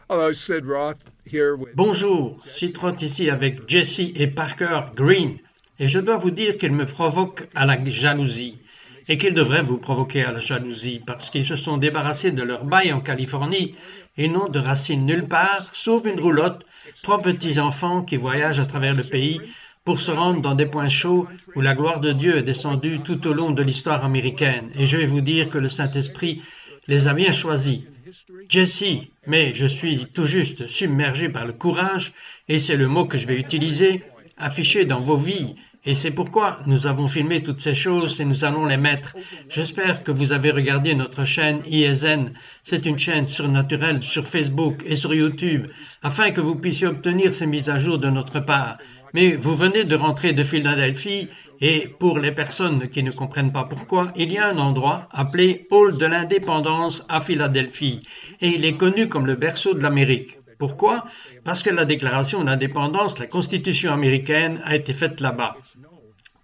Hello, Sid Roth here with Bonjour, Citroën ici avec Jesse et Parker Green, et je dois vous dire qu'ils me provoquent à la jalousie, et qu'ils devraient vous provoquer à la jalousie, parce qu'ils se sont débarrassés de leur bail en Californie et n'ont de racines nulle part, sauf une roulotte, trois petits-enfants qui voyagent à travers le pays pour se rendre dans des points chauds où la gloire de Dieu est descendue tout au long de l'histoire américaine. Et je vais vous dire que le Saint-Esprit les a bien choisis. Jesse, mais je suis tout juste submergé par le courage, et c'est le mot que je vais utiliser, affiché dans vos vies, et c'est pourquoi nous avons filmé toutes ces choses et nous allons les mettre. J'espère que vous avez regardé notre chaîne ISN, c'est une chaîne surnaturelle sur Facebook et sur YouTube, afin que vous puissiez obtenir ces mises à jour de notre part. Mais vous venez de rentrer de Philadelphie et pour les personnes qui ne comprennent pas pourquoi, il y a un endroit appelé Hall de l'Indépendance à Philadelphie et il est connu comme le berceau de l'Amérique. Pourquoi? Parce que la déclaration d'indépendance, la Constitution américaine, a été faite là-bas,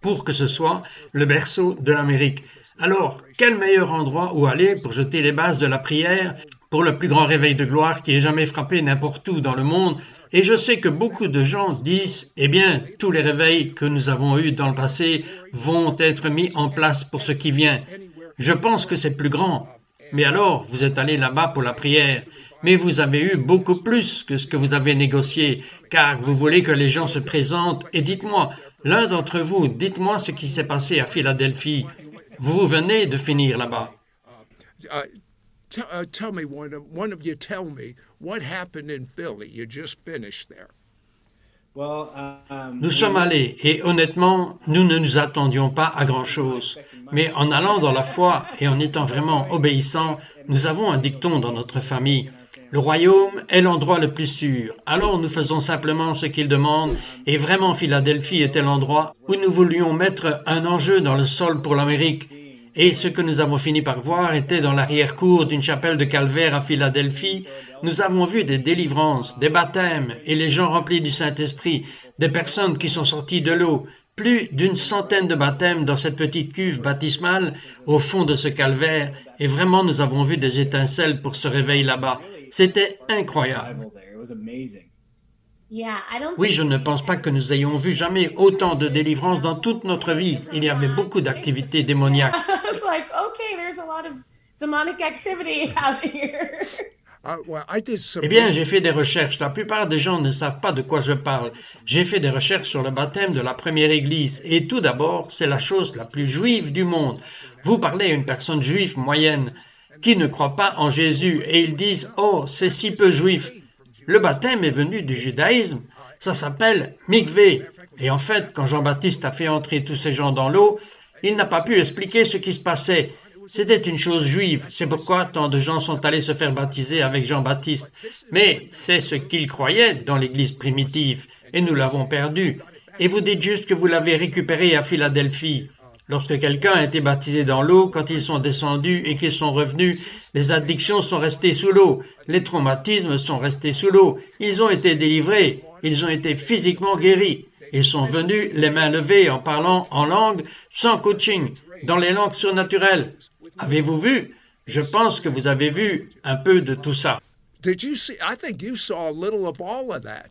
pour que ce soit le berceau de l'Amérique. Alors, quel meilleur endroit où aller pour jeter les bases de la prière, pour le plus grand réveil de gloire qui ait jamais frappé n'importe où dans le monde? Et je sais que beaucoup de gens disent, eh bien, tous les réveils que nous avons eus dans le passé vont être mis en place pour ce qui vient. Je pense que c'est plus grand. Mais alors, vous êtes allé là-bas pour la prière. Mais vous avez eu beaucoup plus que ce que vous avez négocié, car vous voulez que les gens se présentent. Et dites-moi, l'un d'entre vous, dites-moi ce qui s'est passé à Philadelphie. Vous venez de finir là-bas. tell me one of you tell me what happened in Philly. You just finished there. Nous sommes allés et honnêtement, nous ne nous attendions pas à grand-chose. Mais en allant dans la foi et en étant vraiment obéissants, nous avons un dicton dans notre famille. Le royaume est l'endroit le plus sûr. Alors nous faisons simplement ce qu'il demande et vraiment Philadelphie était l'endroit où nous voulions mettre un enjeu dans le sol pour l'Amérique. Et ce que nous avons fini par voir était dans l'arrière-cour d'une chapelle de calvaire à Philadelphie. Nous avons vu des délivrances, des baptêmes et les gens remplis du Saint-Esprit, des personnes qui sont sorties de l'eau. Plus d'une centaine de baptêmes dans cette petite cuve baptismale au fond de ce calvaire. Et vraiment, nous avons vu des étincelles pour ce réveil là-bas. C'était incroyable. Oui, je ne pense pas que nous ayons vu jamais autant de délivrances dans toute notre vie. Il y avait beaucoup d'activités démoniaques. Eh bien, j'ai fait des recherches. La plupart des gens ne savent pas de quoi je parle. J'ai fait des recherches sur le baptême de la première église. Et tout d'abord, c'est la chose la plus juive du monde. Vous parlez à une personne juive moyenne qui ne croit pas en Jésus et ils disent « Oh, c'est si peu juif ». Le baptême est venu du judaïsme, ça s'appelle mikvé. Et en fait, quand Jean-Baptiste a fait entrer tous ces gens dans l'eau, il n'a pas pu expliquer ce qui se passait. C'était une chose juive, c'est pourquoi tant de gens sont allés se faire baptiser avec Jean-Baptiste. Mais c'est ce qu'ils croyaient dans l'Église primitive, et nous l'avons perdu. Et vous dites juste que vous l'avez récupéré à Philadelphie. Lorsque quelqu'un a été baptisé dans l'eau, quand ils sont descendus et qu'ils sont revenus, les addictions sont restées sous l'eau, les traumatismes sont restés sous l'eau, ils ont été délivrés, ils ont été physiquement guéris. Ils sont venus les mains levées en parlant en langue sans coaching, dans les langues surnaturelles. Avez-vous vu? Je pense que vous avez vu un peu de tout ça. Did you see? I think you saw a little of all of that.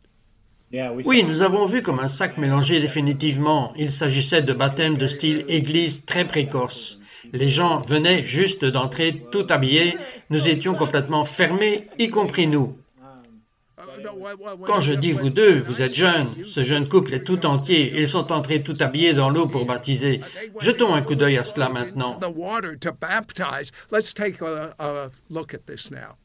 Oui, nous avons vu comme un sac mélangé définitivement. Il s'agissait de baptêmes de style église très précoce. Les gens venaient juste d'entrer tout habillés. Nous étions complètement fermés, y compris nous. Quand je dis vous deux, vous êtes jeunes. Ce jeune couple est tout entier. Ils sont entrés tout habillés dans l'eau pour baptiser. Jetons un coup d'œil à cela maintenant. Let's take a look at this now.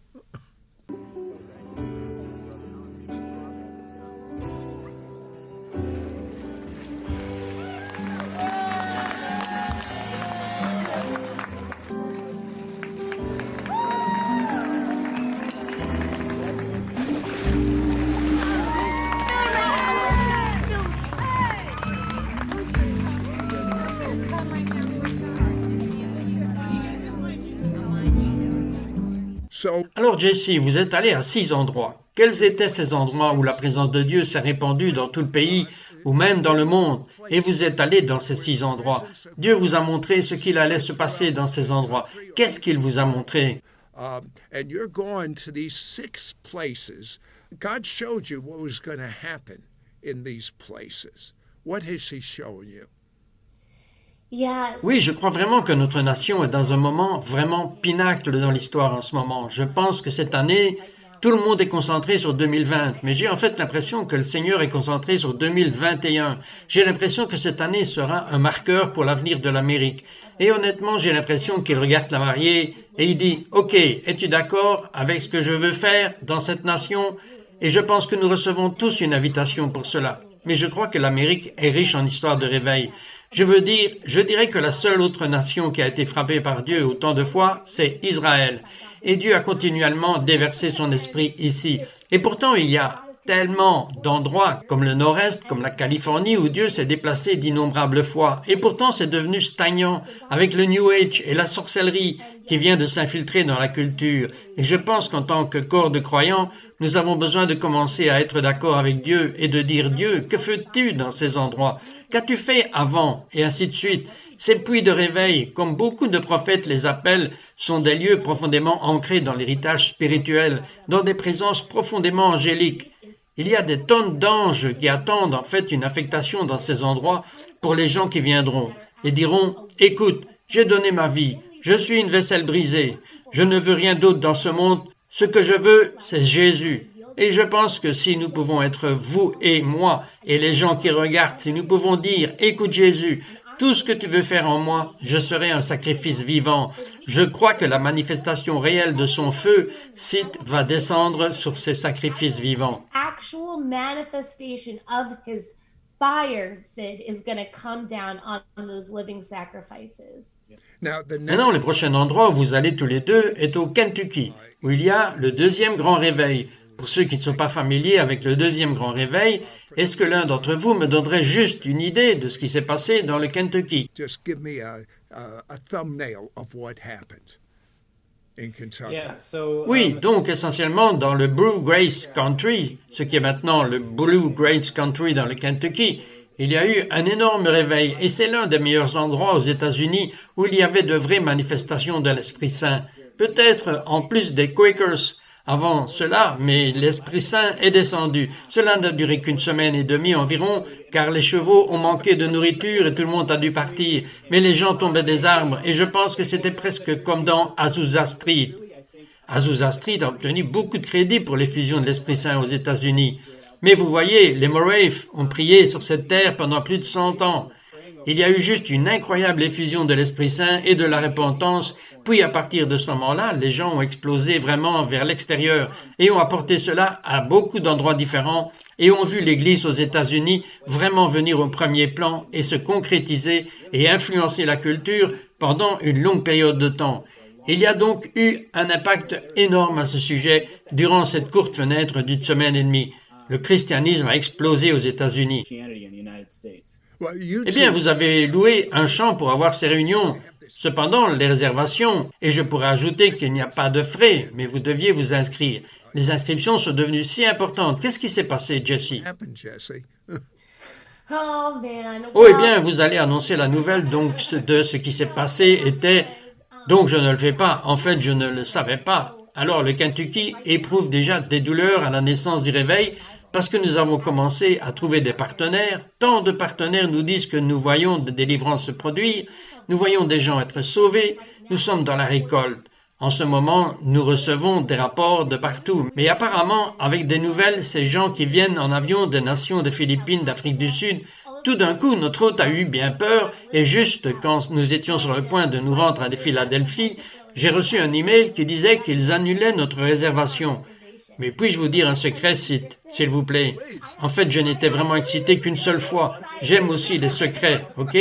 Alors Jesse, vous êtes allé à 6 endroits. Quels étaient ces endroits où la présence de Dieu s'est répandue dans tout le pays ou même dans le monde? Et vous êtes allé dans ces 6 endroits. Dieu vous a montré ce qu'il allait se passer dans ces endroits. Qu'est-ce qu'il vous a montré? and you're going to these 6 places. God showed you what was going to happen in these places. What has He shown you? Oui, je crois vraiment que notre nation est dans un moment vraiment pinacle dans l'histoire en ce moment. Je pense que cette année, tout le monde est concentré sur 2020, mais j'ai en fait l'impression que le Seigneur est concentré sur 2021. J'ai l'impression que cette année sera un marqueur pour l'avenir de l'Amérique. Et honnêtement, j'ai l'impression qu'il regarde la mariée et il dit « Ok, es-tu d'accord avec ce que je veux faire dans cette nation ?» Et je pense que nous recevons tous une invitation pour cela. Mais je crois que l'Amérique est riche en histoire de réveil. Je dirais que la seule autre nation qui a été frappée par Dieu autant de fois, c'est Israël. Et Dieu a continuellement déversé son esprit ici. Et pourtant, il y a tellement d'endroits comme le Nord-Est, comme la Californie, où Dieu s'est déplacé d'innombrables fois. Et pourtant, c'est devenu stagnant avec le New Age et la sorcellerie qui vient de s'infiltrer dans la culture. Et je pense qu'en tant que corps de croyants, nous avons besoin de commencer à être d'accord avec Dieu et de dire « Dieu, que fais-tu dans ces endroits? Qu'as-tu fait avant ?» et ainsi de suite. Ces puits de réveil, comme beaucoup de prophètes les appellent, sont des lieux profondément ancrés dans l'héritage spirituel, dans des présences profondément angéliques. Il y a des tonnes d'anges qui attendent en fait une affectation dans ces endroits pour les gens qui viendront et diront « Écoute, j'ai donné ma vie, je suis une vaisselle brisée, je ne veux rien d'autre dans ce monde, ce que je veux, c'est Jésus. » Et je pense que si nous pouvons être vous et moi et les gens qui regardent, si nous pouvons dire « Écoute Jésus, tout ce que tu veux faire en moi, je serai un sacrifice vivant. » Je crois que la manifestation réelle de son feu, Sith, va descendre sur ces sacrifices vivants. Actual manifestation of his fire, Sid, is going to come down on those living sacrifices. Maintenant, le prochain endroit où vous allez tous les deux est au Kentucky, où il y a le deuxième grand réveil. Pour ceux qui ne sont pas familiers avec le deuxième grand réveil, est-ce que l'un d'entre vous me donnerait juste une idée de ce qui s'est passé dans le Kentucky? Just give me a thumbnail of what happened in Kentucky. Oui, donc essentiellement dans le Bluegrass Country, ce qui est maintenant le Bluegrass Country dans le Kentucky, il y a eu un énorme réveil et c'est l'un des meilleurs endroits aux États-Unis où il y avait de vraies manifestations de l'Esprit Saint. Peut-être en plus des Quakers avant cela, mais l'Esprit Saint est descendu. Cela n'a duré qu'une semaine et demie environ, car les chevaux ont manqué de nourriture et tout le monde a dû partir. Mais les gens tombaient des arbres et je pense que c'était presque comme dans Azusa Street. Azusa Street a obtenu beaucoup de crédit pour l'effusion de l'Esprit Saint aux États-Unis. Mais vous voyez, les Moraves ont prié sur cette terre pendant plus de 100 ans. Il y a eu juste une incroyable effusion de l'Esprit Saint et de la repentance, puis à partir de ce moment-là, les gens ont explosé vraiment vers l'extérieur et ont apporté cela à beaucoup d'endroits différents et ont vu l'Église aux États-Unis vraiment venir au premier plan et se concrétiser et influencer la culture pendant une longue période de temps. Il y a donc eu un impact énorme à ce sujet durant cette courte fenêtre d'une semaine et demie. Le christianisme a explosé aux États-Unis. Eh bien, vous avez loué un champ pour avoir ces réunions. Cependant, les réservations, et je pourrais ajouter qu'il n'y a pas de frais, mais vous deviez vous inscrire. Les inscriptions sont devenues si importantes. Qu'est-ce qui s'est passé, Jesse? Oh, eh bien, vous allez annoncer la nouvelle donc de ce qui s'est passé était... Donc, je ne le fais pas. En fait, je ne le savais pas. Alors, le Kentucky éprouve déjà des douleurs à la naissance du réveil parce que nous avons commencé à trouver des partenaires. Tant de partenaires nous disent que nous voyons des délivrances se produire, nous voyons des gens être sauvés, nous sommes dans la récolte. En ce moment, nous recevons des rapports de partout. Mais apparemment, avec des nouvelles, ces gens qui viennent en avion des nations des Philippines, d'Afrique du Sud, tout d'un coup, notre hôte a eu bien peur et juste quand nous étions sur le point de nous rendre à Philadelphie, j'ai reçu un email qui disait qu'ils annulaient notre réservation. Mais puis-je vous dire un secret, Sith, s'il vous plaît? En fait, je n'étais vraiment excité qu'une seule fois. J'aime aussi les secrets, ok?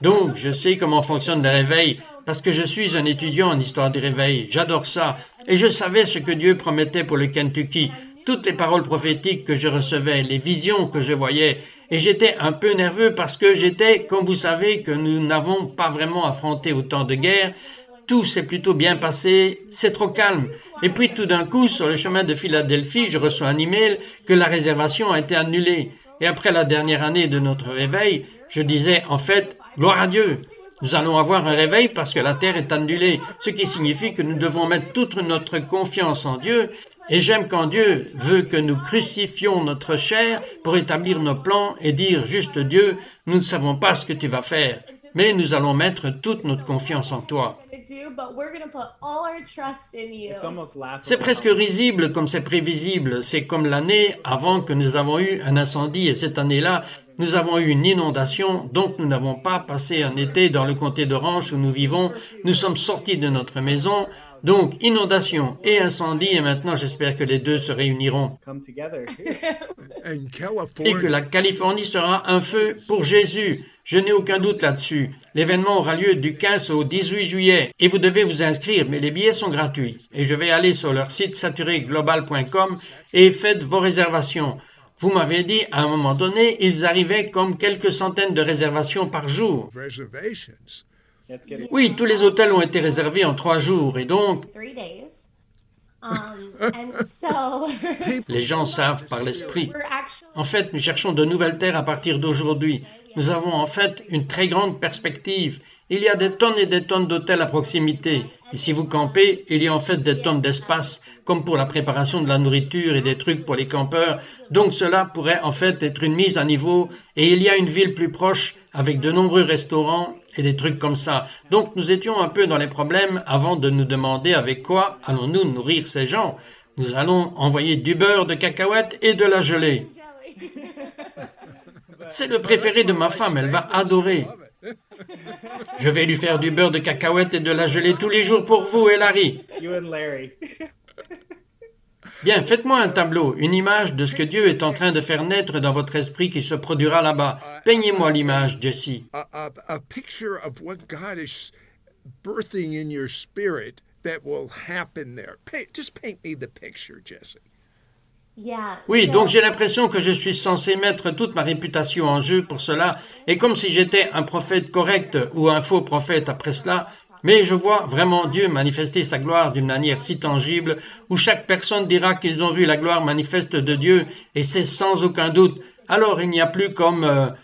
Donc, je sais comment fonctionne le réveil, parce que je suis un étudiant en histoire du réveil. J'adore ça. Et je savais ce que Dieu promettait pour le Kentucky. Toutes les paroles prophétiques que je recevais, les visions que je voyais. Et j'étais un peu nerveux parce que j'étais, comme vous savez, que nous n'avons pas vraiment affronté autant de guerres. Tout s'est plutôt bien passé, c'est trop calme. Et puis tout d'un coup, sur le chemin de Philadelphie, je reçois un email que la réservation a été annulée. Et après la dernière année de notre réveil, je disais en fait, gloire à Dieu. Nous allons avoir un réveil parce que la terre est annulée, ce qui signifie que nous devons mettre toute notre confiance en Dieu. Et j'aime quand Dieu veut que nous crucifions notre chair pour établir nos plans et dire juste Dieu, nous ne savons pas ce que tu vas faire, mais nous allons mettre toute notre confiance en toi. C'est presque risible comme c'est prévisible. C'est comme l'année avant que nous avons eu un incendie et cette année-là, nous avons eu une inondation, donc nous n'avons pas passé un été dans le comté d'Orange où nous vivons. Nous sommes sortis de notre maison. Donc, inondation et incendie, et maintenant j'espère que les deux se réuniront. Et que la Californie sera un feu pour Jésus. Je n'ai aucun doute là-dessus. L'événement aura lieu du 15 au 18 juillet et vous devez vous inscrire, mais les billets sont gratuits. Et je vais aller sur leur site saturéglobal.com et faites vos réservations. Vous m'avez dit, à un moment donné, ils arrivaient comme quelques centaines de réservations par jour. Oui, tous les hôtels ont été réservés en 3 jours et donc, les gens savent par l'esprit. En fait, nous cherchons de nouvelles terres à partir d'aujourd'hui. Nous avons en fait une très grande perspective. Il y a des tonnes et des tonnes d'hôtels à proximité. Et si vous campez, il y a en fait des tonnes d'espace, comme pour la préparation de la nourriture et des trucs pour les campeurs. Donc cela pourrait en fait être une mise à niveau. Et il y a une ville plus proche avec de nombreux restaurants et des trucs comme ça. Donc nous étions un peu dans les problèmes avant de nous demander avec quoi allons-nous nourrir ces gens. Nous allons envoyer du beurre de cacahuète et de la gelée. C'est le préféré de ma femme, elle va adorer. Je vais lui faire du beurre de cacahuète et de la gelée tous les jours pour vous et Larry. Bien, faites-moi un tableau, une image de ce que Dieu est en train de faire naître dans votre esprit qui se produira là-bas. Peignez-moi l'image, Jesse. A picture of what God is birthing in your spirit that will happen there. Just paint me the picture, Jesse. Oui, donc j'ai l'impression que je suis censé mettre toute ma réputation en jeu pour cela, et comme si j'étais un prophète correct ou un faux prophète après cela, mais je vois vraiment Dieu manifester sa gloire d'une manière si tangible, où chaque personne dira qu'ils ont vu la gloire manifeste de Dieu, et c'est sans aucun doute. Alors il n'y a plus comme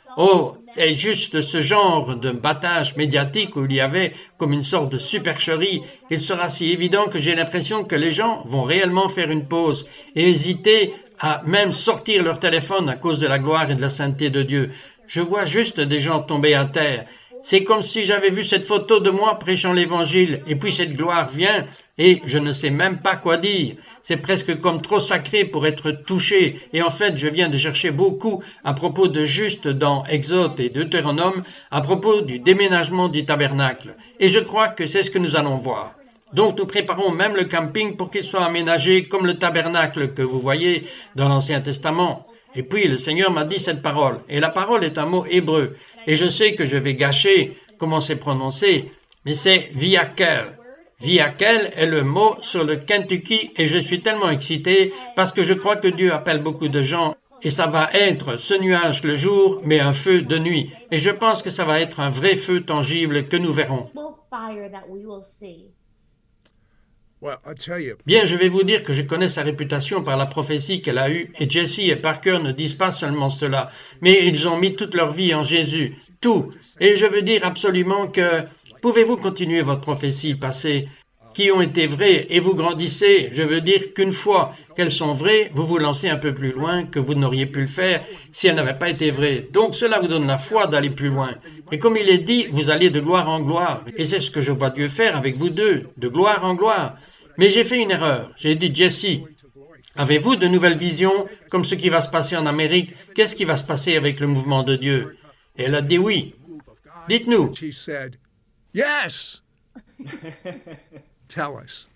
et juste ce genre de battage médiatique où il y avait comme une sorte de supercherie. Il sera si évident que j'ai l'impression que les gens vont réellement faire une pause et hésiter à même sortir leur téléphone à cause de la gloire et de la sainteté de Dieu. Je vois juste des gens tomber à terre. C'est comme si j'avais vu cette photo de moi prêchant l'évangile et puis cette gloire vient et je ne sais même pas quoi dire. C'est presque comme trop sacré pour être touché. Et en fait, je viens de chercher beaucoup à propos de juste dans Exode et Deutéronome, à propos du déménagement du tabernacle. Et je crois que c'est ce que nous allons voir. Donc nous préparons même le camping pour qu'il soit aménagé comme le tabernacle que vous voyez dans l'Ancien Testament. Et puis le Seigneur m'a dit cette parole. Et la parole est un mot hébreu. Et je sais que je vais gâcher comment c'est prononcé, mais c'est Viakel. Viakel est le mot sur le Kentucky et je suis tellement excité parce que je crois que Dieu appelle beaucoup de gens et ça va être ce nuage le jour mais un feu de nuit. Et je pense que ça va être un vrai feu tangible que nous verrons. Bien, je vais vous dire que je connais sa réputation par la prophétie qu'elle a eue et Jesse et Parker ne disent pas seulement cela, mais ils ont mis toute leur vie en Jésus, tout. Et je veux dire absolument que pouvez-vous continuer votre prophétie passée qui ont été vraies et vous grandissez, je veux dire qu'une fois qu'elles sont vraies, vous vous lancez un peu plus loin que vous n'auriez pu le faire si elles n'avaient pas été vraies. Donc cela vous donne la foi d'aller plus loin. Et comme il est dit, vous allez de gloire en gloire. Et c'est ce que je vois Dieu faire avec vous deux, de gloire en gloire. Mais j'ai fait une erreur. J'ai dit, Jesse, avez-vous de nouvelles visions comme ce qui va se passer en Amérique? Qu'est-ce qui va se passer avec le mouvement de Dieu? Et elle a dit oui. Dites-nous. She said, yes. Tell us.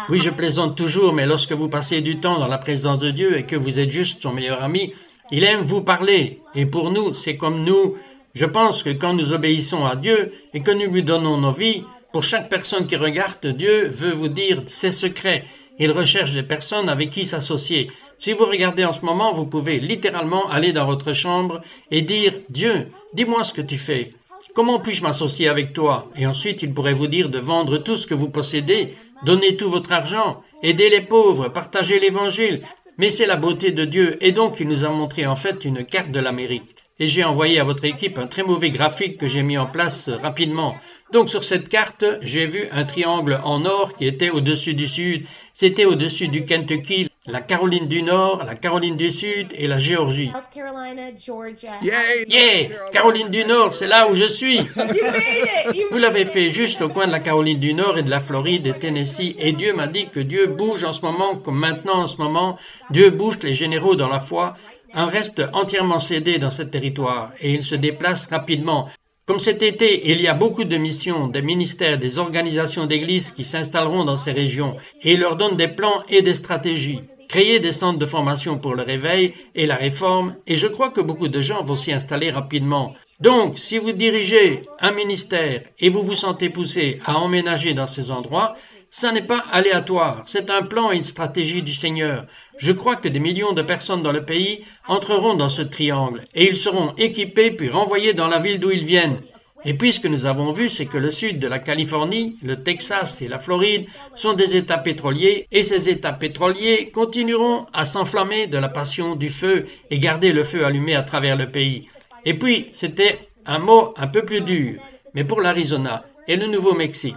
Oui, je plaisante toujours, mais lorsque vous passez du temps dans la présence de Dieu et que vous êtes juste son meilleur ami, il aime vous parler. Et pour nous, c'est comme nous. Je pense que quand nous obéissons à Dieu et que nous lui donnons nos vies, pour chaque personne qui regarde, Dieu veut vous dire ses secrets. Il recherche des personnes avec qui s'associer. Si vous regardez en ce moment, vous pouvez littéralement aller dans votre chambre et dire « Dieu, dis-moi ce que tu fais. Comment puis-je m'associer avec toi ?» Et ensuite, il pourrait vous dire de vendre tout ce que vous possédez, donner tout votre argent, aider les pauvres, partager l'Évangile. Mais c'est la beauté de Dieu. Et donc, il nous a montré en fait une carte de l'Amérique. et j'ai envoyé à votre équipe un très mauvais graphique que j'ai mis en place rapidement. Donc sur cette carte, j'ai vu un triangle en or qui était au-dessus du sud. C'était au-dessus du Kentucky, la Caroline du Nord, la Caroline du Sud et la Géorgie. South Carolina, Georgia. Yay! Yeah! Caroline du Nord, c'est là où je suis. You made it! You Vous l'avez fait juste au coin de la Caroline du Nord et de la Floride et Tennessee. Et Dieu m'a dit que Dieu bouge en ce moment, comme maintenant en ce moment. Dieu bouge les généraux dans la foi. Un reste entièrement cédé dans ce territoire et il se déplace rapidement. Comme cet été, il y a beaucoup de missions, des ministères, des organisations d'église qui s'installeront dans ces régions et il leur donne des plans et des stratégies. Créer des centres de formation pour le réveil et la réforme, et je crois que beaucoup de gens vont s'y installer rapidement. Donc, si vous dirigez un ministère et vous vous sentez poussé à emménager dans ces endroits, ça n'est pas aléatoire, c'est un plan et une stratégie du Seigneur. Je crois que des millions de personnes dans le pays entreront dans ce triangle et ils seront équipés puis renvoyés dans la ville d'où ils viennent. Et puis ce que nous avons vu, c'est que le sud de la Californie, le Texas et la Floride sont des États pétroliers et ces États pétroliers continueront à s'enflammer de la passion du feu et garder le feu allumé à travers le pays. Et puis, c'était un mot un peu plus dur, mais pour l'Arizona et le Nouveau-Mexique.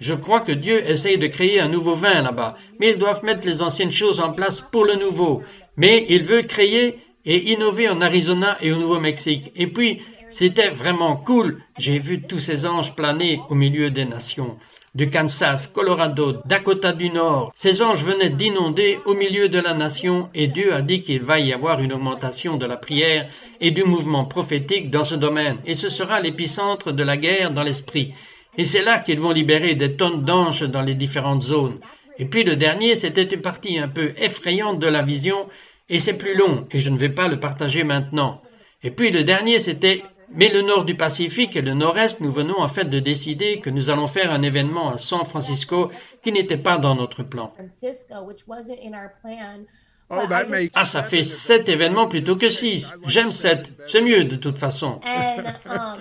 Je crois que Dieu essaye de créer un nouveau vin là-bas, mais ils doivent mettre les anciennes choses en place pour le nouveau. Mais il veut créer et innover en Arizona et au Nouveau-Mexique. Et puis, c'était vraiment cool. J'ai vu tous ces anges planer au milieu des nations. Du Kansas, Colorado, Dakota du Nord. Ces anges venaient d'inonder au milieu de la nation et Dieu a dit qu'il va y avoir une augmentation de la prière et du mouvement prophétique dans ce domaine. Et ce sera l'épicentre de la guerre dans l'esprit. Et c'est là qu'ils vont libérer des tonnes d'anges dans les différentes zones. Et puis le dernier, c'était une partie un peu effrayante de la vision, et c'est plus long, et je ne vais pas le partager maintenant. Et puis le dernier, c'était « Mais le nord du Pacifique et le nord-est, nous venons en fait de décider que nous allons faire un événement à San Francisco qui n'était pas dans notre plan. » Francisco, which wasn't in our plan. Oh, But that I just- makes Ah, ça fait 7 événements plutôt que 6. J'aime 7, c'est mieux de toute façon. And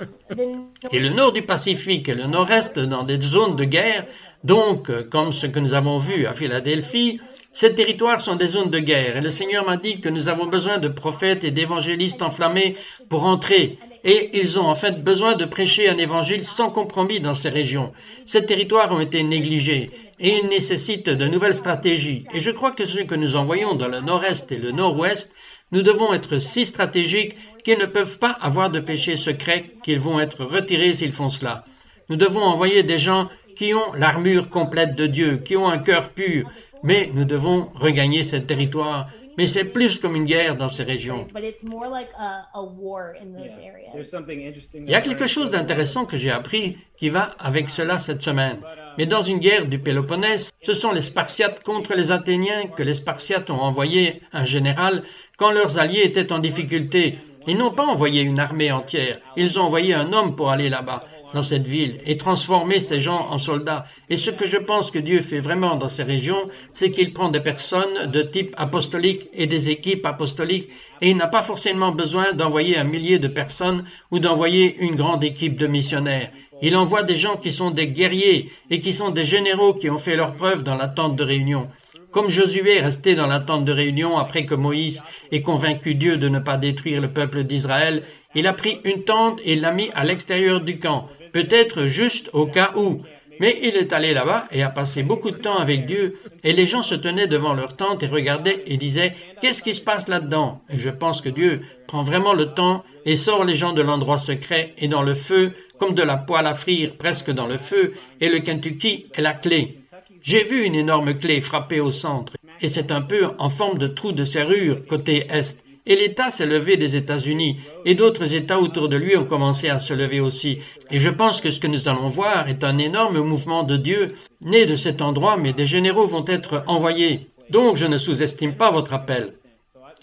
Et le nord du Pacifique et le nord-est dans des zones de guerre, donc comme ce que nous avons vu à Philadelphie, ces territoires sont des zones de guerre et le Seigneur m'a dit que nous avons besoin de prophètes et d'évangélistes enflammés pour entrer et ils ont en fait besoin de prêcher un évangile sans compromis dans ces régions. Ces territoires ont été négligés et ils nécessitent de nouvelles stratégies et je crois que ce que nous envoyons dans le nord-est et le nord-ouest, nous devons être si stratégiques qu'ils ne peuvent pas avoir de péché secret, qu'ils vont être retirés s'ils font cela. Nous devons envoyer des gens qui ont l'armure complète de Dieu, qui ont un cœur pur, mais nous devons regagner ce territoire. Mais c'est plus comme une guerre dans ces régions. but it's more like a war in those areas. There's something interesting. Il y a quelque chose d'intéressant que j'ai appris qui va avec cela cette semaine. Mais dans une guerre du Péloponnèse, ce sont les Spartiates contre les Athéniens que les Spartiates ont envoyé un général quand leurs alliés étaient en difficulté. Ils n'ont pas envoyé une armée entière, ils ont envoyé un homme pour aller là-bas, dans cette ville, et transformer ces gens en soldats. Et ce que je pense que Dieu fait vraiment dans ces régions, c'est qu'il prend des personnes de type apostolique et des équipes apostoliques, et il n'a pas forcément besoin d'envoyer 1 millier de personnes ou d'envoyer une grande équipe de missionnaires. Il envoie des gens qui sont des guerriers et qui sont des généraux qui ont fait leur preuve dans la tente de réunion. Comme Josué est resté dans la tente de réunion après que Moïse ait convaincu Dieu de ne pas détruire le peuple d'Israël, il a pris une tente et l'a mis à l'extérieur du camp, peut-être juste au cas où. Mais il est allé là-bas et a passé beaucoup de temps avec Dieu, et les gens se tenaient devant leur tente et regardaient et disaient « Qu'est-ce qui se passe là-dedans ?» Et je pense que Dieu prend vraiment le temps et sort les gens de l'endroit secret et dans le feu, comme de la poêle à frire presque dans le feu, et le Kentucky est la clé. J'ai vu une énorme clé frappée au centre, et c'est un peu en forme de trou de serrure côté est. Et l'État s'est levé des États-Unis, et d'autres États autour de lui ont commencé à se lever aussi. Et je pense que ce que nous allons voir est un énorme mouvement de Dieu, né de cet endroit, mais des généraux vont être envoyés. Donc je ne sous-estime pas votre appel.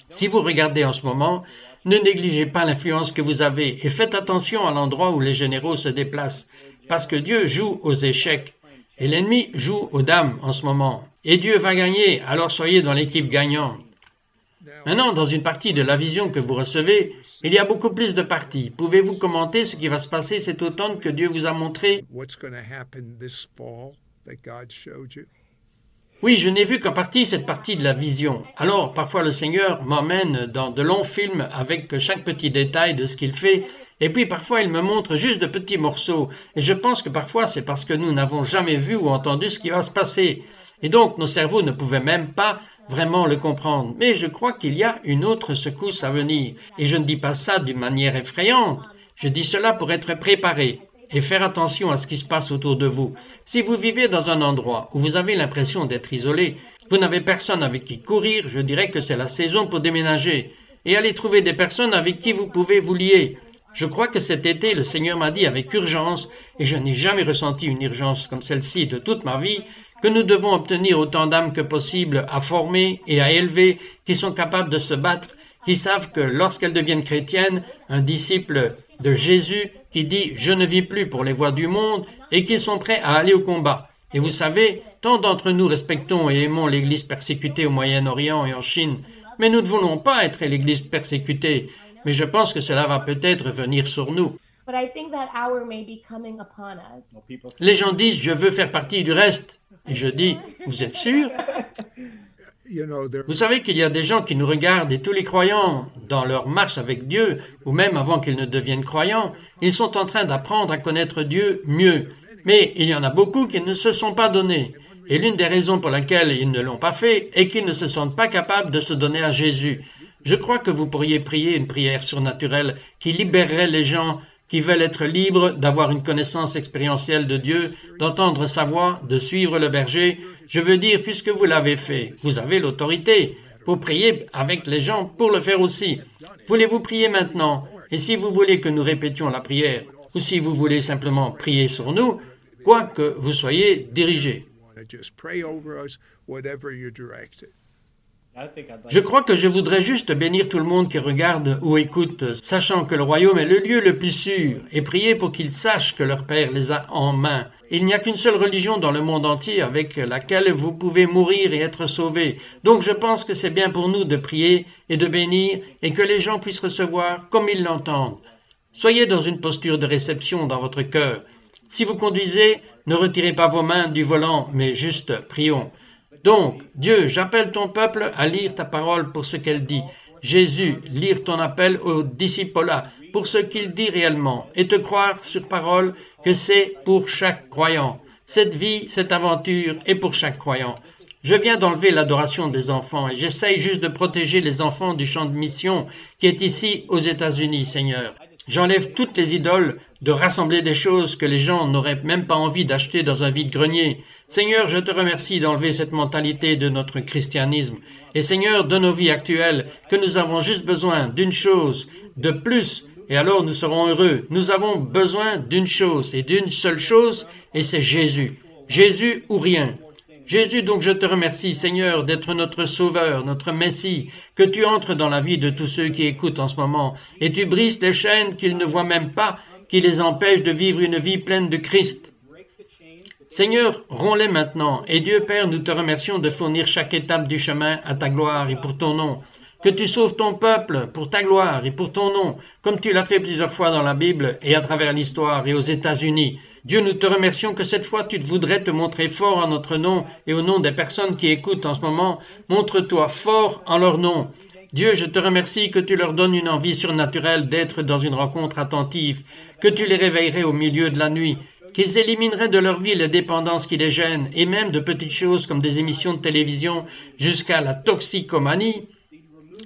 Si vous regardez en ce moment, ne négligez pas l'influence que vous avez, et faites attention à l'endroit où les généraux se déplacent, parce que Dieu joue aux échecs. Et l'ennemi joue aux dames en ce moment. Et Dieu va gagner, alors soyez dans l'équipe gagnante. Maintenant, dans une partie de la vision que vous recevez, il y a beaucoup plus de parties. Pouvez-vous commenter ce qui va se passer cet automne que Dieu vous a montré? What's going to happen this fall that God showed you? Oui, je n'ai vu qu'en partie cette partie de la vision. Alors, parfois le Seigneur m'emmène dans de longs films avec chaque petit détail de ce qu'il fait, et puis parfois il me montre juste de petits morceaux, et je pense que parfois c'est parce que nous n'avons jamais vu ou entendu ce qui va se passer, et donc nos cerveaux ne pouvaient même pas vraiment le comprendre. Mais je crois qu'il y a une autre secousse à venir, et je ne dis pas ça d'une manière effrayante, je dis cela pour être préparé. Et faire attention à ce qui se passe autour de vous. Si vous vivez dans un endroit où vous avez l'impression d'être isolé, vous n'avez personne avec qui courir, je dirais que c'est la saison pour déménager. Et aller trouver des personnes avec qui vous pouvez vous lier. Je crois que cet été, le Seigneur m'a dit avec urgence, et je n'ai jamais ressenti une urgence comme celle-ci de toute ma vie, que nous devons obtenir autant d'âmes que possible à former et à élever, qui sont capables de se battre, qui savent que lorsqu'elles deviennent chrétiennes, un disciple de Jésus qui dit « Je ne vis plus pour les voies du monde » et qui sont prêts à aller au combat. Et vous savez, tant d'entre nous respectons et aimons l'Église persécutée au Moyen-Orient et en Chine, mais nous ne voulons pas être l'Église persécutée. Mais je pense que cela va peut-être venir sur nous. But I think that hour may be coming upon us. Les gens disent « Je veux faire partie du reste ». Et je dis « Vous êtes sûr ?» Vous savez qu'il y a des gens qui nous regardent et tous les croyants, dans leur marche avec Dieu, ou même avant qu'ils ne deviennent croyants, ils sont en train d'apprendre à connaître Dieu mieux. Mais il y en a beaucoup qui ne se sont pas donnés. Et l'une des raisons pour laquelle ils ne l'ont pas fait est qu'ils ne se sentent pas capables de se donner à Jésus. Je crois que vous pourriez prier une prière surnaturelle qui libérerait les gens qui veulent être libres, d'avoir une connaissance expérientielle de Dieu, d'entendre sa voix, de suivre le berger. Je veux dire, puisque vous l'avez fait, vous avez l'autorité pour prier avec les gens, pour le faire aussi. Voulez-vous prier maintenant? Et si vous voulez que nous répétions la prière, ou si vous voulez simplement prier sur nous, quoi que vous soyez dirigés. Je crois que je voudrais juste bénir tout le monde qui regarde ou écoute, sachant que le royaume est le lieu le plus sûr, et prier pour qu'ils sachent que leur Père les a en main. Il n'y a qu'une seule religion dans le monde entier avec laquelle vous pouvez mourir et être sauvés. Donc je pense que c'est bien pour nous de prier et de bénir et que les gens puissent recevoir comme ils l'entendent. Soyez dans une posture de réception dans votre cœur. Si vous conduisez, ne retirez pas vos mains du volant, mais juste prions. Donc, Dieu, j'appelle ton peuple à lire ta parole pour ce qu'elle dit. Jésus, lire ton appel au discipolat pour ce qu'il dit réellement et te croire sur parole que c'est pour chaque croyant. Cette vie, cette aventure est pour chaque croyant. Je viens d'enlever l'adoration des enfants et j'essaye juste de protéger les enfants du champ de mission qui est ici aux États-Unis, Seigneur. J'enlève toutes les idoles de rassembler des choses que les gens n'auraient même pas envie d'acheter dans un vide-grenier. Seigneur, je te remercie d'enlever cette mentalité de notre christianisme. Et Seigneur, de nos vies actuelles, que nous avons juste besoin d'une chose, de plus, et alors nous serons heureux. Nous avons besoin d'une chose, et d'une seule chose, et c'est Jésus. Jésus ou rien. Jésus, donc je te remercie, Seigneur, d'être notre Sauveur, notre Messie, que tu entres dans la vie de tous ceux qui écoutent en ce moment, et tu brises les chaînes qu'ils ne voient même pas, qui les empêchent de vivre une vie pleine de Christ. Seigneur, romps-les maintenant, et Dieu Père, nous te remercions de fournir chaque étape du chemin à ta gloire et pour ton nom. Que tu sauves ton peuple pour ta gloire et pour ton nom, comme tu l'as fait plusieurs fois dans la Bible et à travers l'histoire et aux États-Unis. Dieu, nous te remercions que cette fois tu voudrais te montrer fort en notre nom et au nom des personnes qui écoutent en ce moment. Montre-toi fort en leur nom. Dieu, je te remercie que tu leur donnes une envie surnaturelle d'être dans une rencontre attentive, que tu les réveillerais au milieu de la nuit, qu'ils élimineraient de leur vie les dépendances qui les gênent, et même de petites choses comme des émissions de télévision jusqu'à la toxicomanie.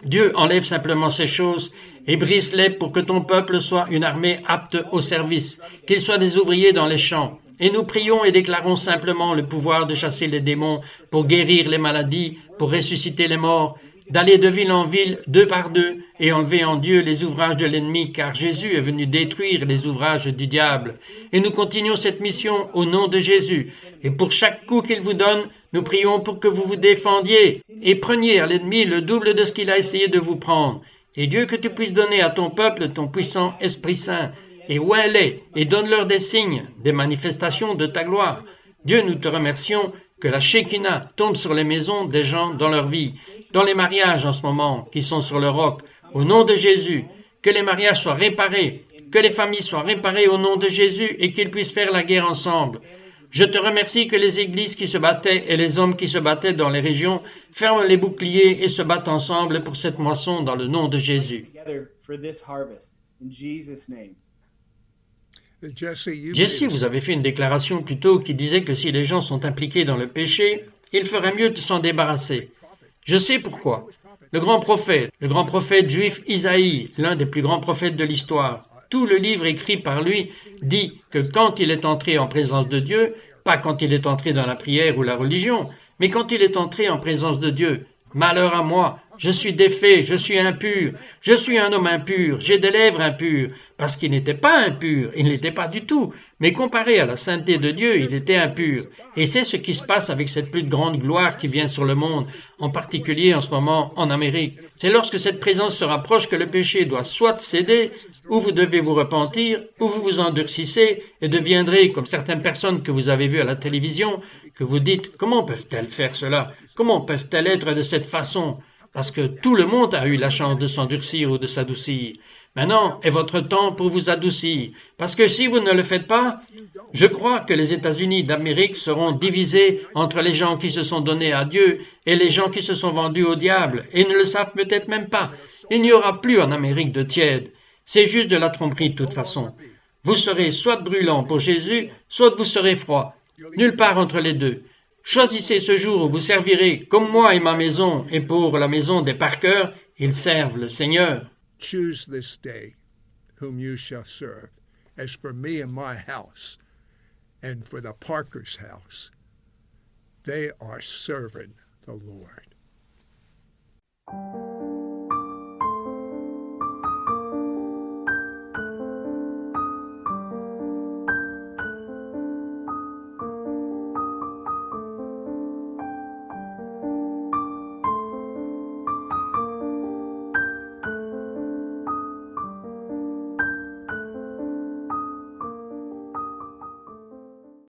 Dieu, enlève simplement ces choses et brise-les pour que ton peuple soit une armée apte au service, qu'ils soient des ouvriers dans les champs. Et nous prions et déclarons simplement le pouvoir de chasser les démons pour guérir les maladies, pour ressusciter les morts, d'aller de ville en ville, deux par deux, et enlever en Dieu les ouvrages de l'ennemi, car Jésus est venu détruire les ouvrages du diable. Et nous continuons cette mission au nom de Jésus. Et pour chaque coup qu'il vous donne, nous prions pour que vous vous défendiez et preniez à l'ennemi le double de ce qu'il a essayé de vous prendre. Et Dieu, que tu puisses donner à ton peuple ton puissant Esprit Saint, et oins-les, et donne-leur des signes, des manifestations de ta gloire. Dieu, nous te remercions que la Shekinah tombe sur les maisons des gens dans leur vie, dans les mariages en ce moment, qui sont sur le roc, au nom de Jésus, que les mariages soient réparés, que les familles soient réparées au nom de Jésus et qu'ils puissent faire la guerre ensemble. Je te remercie que les églises qui se battaient et les hommes qui se battaient dans les régions ferment les boucliers et se battent ensemble pour cette moisson dans le nom de Jésus. Together for this harvest. In Jesus' name. Jesse, you Jesse, made vous avez fait une déclaration plus tôt qui disait que si les gens sont impliqués dans le péché, il ferait mieux de s'en débarrasser. Je sais pourquoi. Le grand prophète juif Isaïe, l'un des plus grands prophètes de l'histoire, tout le livre écrit par lui dit que quand il est entré en présence de Dieu, pas quand il est entré dans la prière ou la religion, mais quand il est entré en présence de Dieu, malheur à moi, je suis défait, je suis impur, je suis un homme impur, j'ai des lèvres impures, parce qu'il n'était pas impur, il ne l'était pas du tout, mais comparé à la sainteté de Dieu, il était impur. Et c'est ce qui se passe avec cette plus grande gloire qui vient sur le monde, en particulier en ce moment en Amérique. C'est lorsque cette présence se rapproche que le péché doit soit céder, ou vous devez vous repentir, ou vous vous endurcissez et deviendrez comme certaines personnes que vous avez vues à la télévision, que vous dites « Comment peuvent-elles faire cela? Comment peuvent-elles être de cette façon ?» Parce que tout le monde a eu la chance de s'endurcir ou de s'adoucir. Maintenant est votre temps pour vous adoucir, parce que si vous ne le faites pas, je crois que les États-Unis d'Amérique seront divisés entre les gens qui se sont donnés à Dieu et les gens qui se sont vendus au diable, et ne le savent peut-être même pas. Il n'y aura plus en Amérique de tiède. C'est juste de la tromperie de toute façon. Vous serez soit brûlant pour Jésus, soit vous serez froid. Nulle part entre les deux. Choisissez ce jour où vous servirez, comme moi et ma maison, et pour la maison des Parker, ils servent le Seigneur. Choose this day whom you shall serve. As for me and my house, and for the Parker's house, they are serving the Lord.